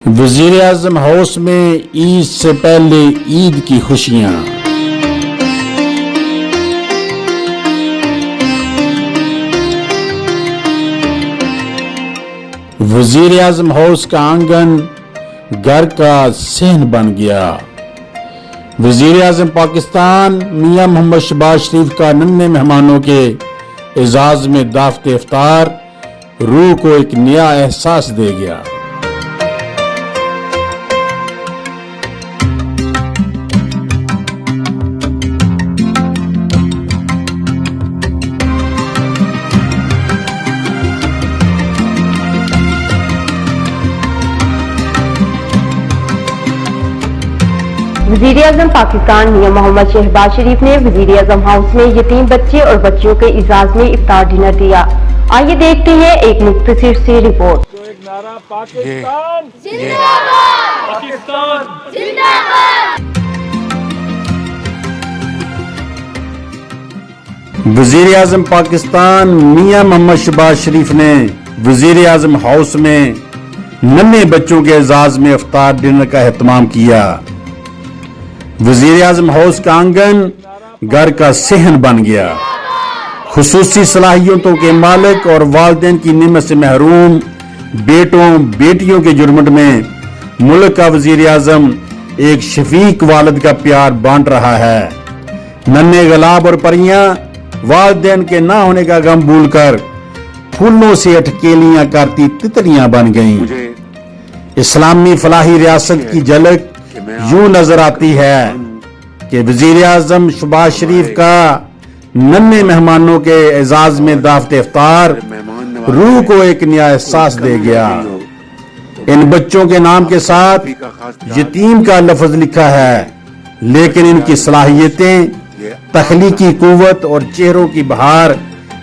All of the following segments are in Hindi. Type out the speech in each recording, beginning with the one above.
वजीर आजम हाउस में ईद से पहले ईद की खुशियां। वजीर आजम हाउस का आंगन घर का सहन बन गया। वजीर आजम पाकिस्तान मियां मोहम्मद शहबाज शरीफ का नन्हे मेहमानों के ए'जाज में दावत इफ्तार रूह को एक नया एहसास दे गया। वजीर आजम पाकिस्तान मियां मोहम्मद शहबाज शरीफ ने वजीर आजम हाउस में यतीम बच्चे और बच्चियों के ए'जाज में इफ्तार डिनर दिया। आइए देखते हैं एक मुख्तसर सी रिपोर्ट। तो एक नारा पाकिस्तान जिंदाबाद, पाकिस्तान जिंदाबाद। वजीर आजम पाकिस्तान मियां मोहम्मद शहबाज शरीफ ने वजीर आजम हाउस में नन्हे बच्चों के ए'जाज में इफ्तार डिनर का एहतमाम किया। वजीर आजम हाउस का आंगन घर का सहन बन गया। खुसूसी सलाहियतों के मालिक और वालिदैन की निमत से महरूम बेटों बेटियों के जुर्मट में मुल्क का वजीर आजम एक शफीक वालिद का प्यार बांट रहा है। नन्हे गुलाब और परियां वालिदैन के ना होने का गम भूलकर फूलों से अटकेलियां करती तितलियां बन गईं। इस्लामी फलाही रियासत की झलक यूं नजर आती है कि वजीर आजम शहबाज शरीफ का नन्हे मेहमानों के ए'जाज में दावत इफ्तार रूह को एक नया एहसास दे गया। इन बच्चों के नाम के साथ यतीम का लफ्ज लिखा है, लेकिन इनकी सलाहियतें, तख्लीकी कुव्वत और चेहरों की बहार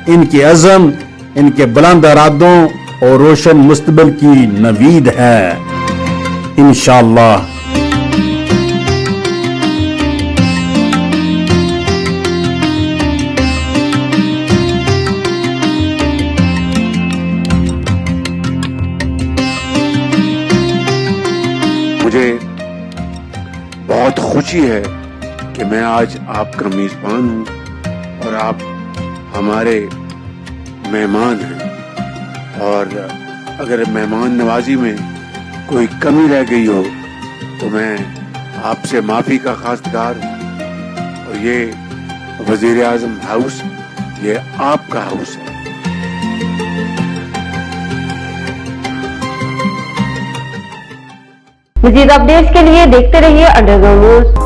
इनके अज़म, इनके बुलंद इरादों और रोशन मुस्तकबिल की नवीद है इंशाअल्लाह। मुझे बहुत खुशी है कि मैं आज आपका मेजबान हूं और आप हमारे मेहमान हैं। और अगर मेहमान नवाजी में कोई कमी रह गई हो तो मैं आपसे माफी का खासगार हूं। और ये वजीर आजम हाउस ये आपका हाउस है। मज़ीद अपडेट्स के लिए देखते रहिए अंडरग्राउंड न्यूज।